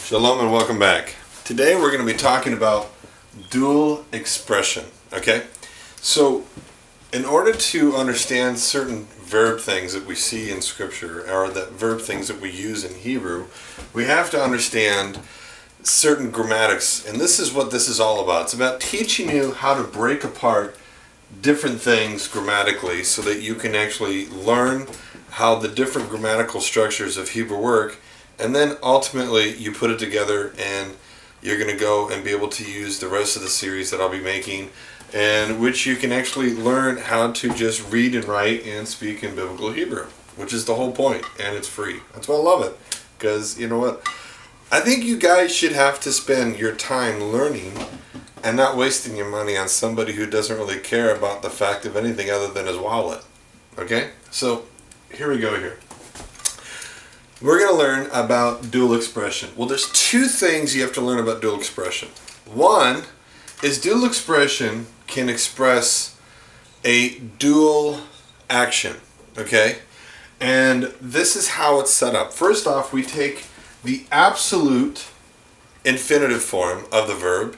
Shalom and welcome back. Today we're going to be talking about dual expression, okay? So, in order to understand certain verb things that we see in Scripture, or the verb things that we use in Hebrew, we have to understand certain grammatics, and this is what this is all about. It's about teaching you how to break apart different things grammatically so that you can actually learn how the different grammatical structures of Hebrew work. And then ultimately you put it together and you're going to go and be able to use the rest of the series that I'll be making, and which you can actually learn how to just read and write and speak in biblical Hebrew, which is the whole point, and it's free. That's why I love it, because you know what? I think you guys should have to spend your time learning and not wasting your money on somebody who doesn't really care about the fact of anything other than his wallet. Okay? So here we go here. We're going to learn about dual expression. Well, there's two things you have to learn about dual expression. One is dual expression can express a dual action, okay? And this is how it's set up. First off, we take the absolute infinitive form of the verb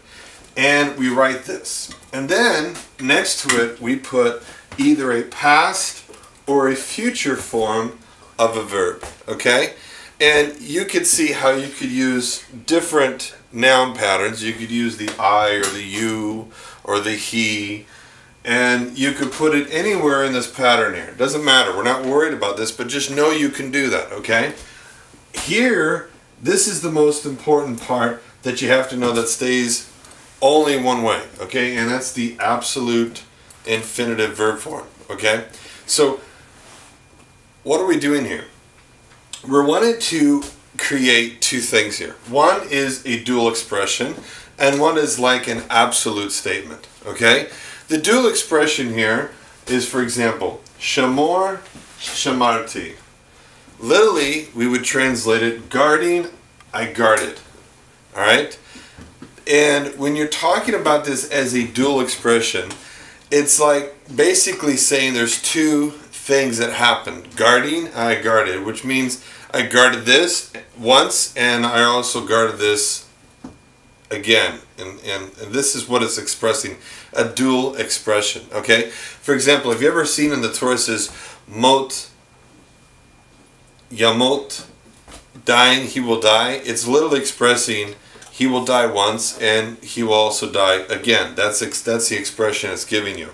and we write this. And then next to it, we put either a past or a future form of a verb, okay? And you could see how you could use different noun patterns. You could use the I or the you or the he, and you could put it anywhere in this pattern here. It doesn't matter. We're not worried about this, but just know you can do that, okay? Here, this is the most important part that you have to know that stays only one way, okay? And that's the absolute infinitive verb form, okay? So, what are we doing here? We're wanting to create two things here. One is a dual expression, and one is like an absolute statement, okay? The dual expression here is, for example, shamor, shamarti. Literally, we would translate it, guarding, I guarded, all right? And when you're talking about this as a dual expression, it's like basically saying there's two things that happened. Guarding, I guarded, which means I guarded this once and I also guarded this again. And this is what it's expressing, a dual expression, okay? For example, have you ever seen in the Torah it says, mot, yamot, dying, he will die? It's literally expressing he will die once and he will also die again. That's the expression it's giving you.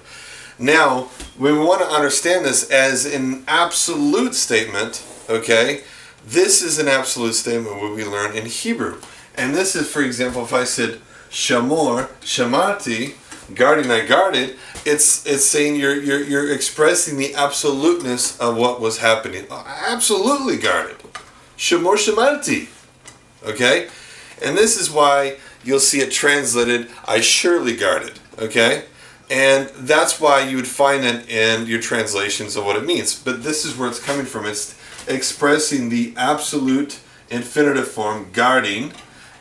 Now, when we want to understand this as an absolute statement, okay, this is an absolute statement what we learn in Hebrew. And this is, for example, if I said shamor, shamarti, guarding, I guarded, it's saying you're expressing the absoluteness of what was happening. Absolutely guarded. Shamor, shamarti. Okay? And this is why you'll see it translated, I surely guarded. Okay? And that's why you would find it in your translations of what it means. But this is where it's coming from. It's expressing the absolute infinitive form, guarding,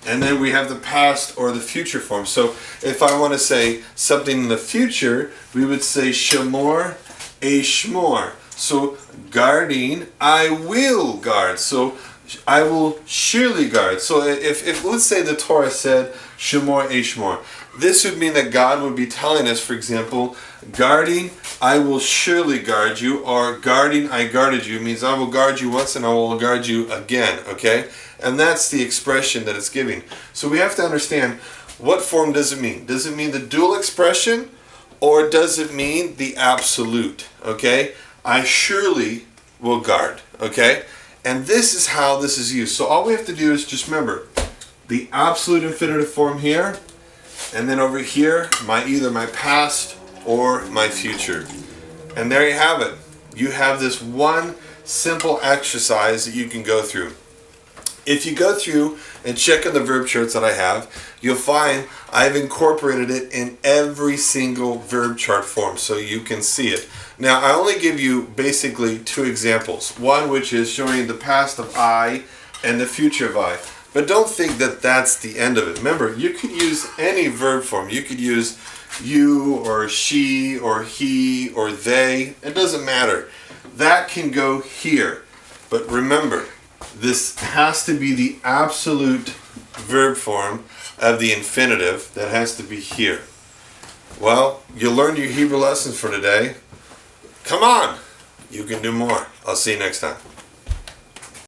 and then we have the past or the future form. So if I want to say something in the future, we would say shamor, shmor. So guarding, I will guard. So I will surely guard. So if let's say the Torah said shamor, shmor, this would mean that God would be telling us, for example, guarding, I will surely guard you, or guarding, I guarded you, means I will guard you once and I will guard you again, okay? And that's the expression that it's giving. So we have to understand, what form does it mean? Does it mean the dual expression, or does it mean the absolute, okay? I surely will guard, okay? And this is how this is used. So all we have to do is just remember, the absolute infinitive form here, and then over here, either my past or my future. And there you have it. You have this one simple exercise that you can go through. If you go through and check on the verb charts that I have, you'll find I've incorporated it in every single verb chart form so you can see it. Now, I only give you basically two examples. One which is showing the past of I and the future of I. But don't think that that's the end of it. Remember, you could use any verb form. You could use you or she or he or they. It doesn't matter. That can go here. But remember, this has to be the absolute verb form of the infinitive that has to be here. Well, you learned your Hebrew lessons for today. Come on! You can do more. I'll see you next time.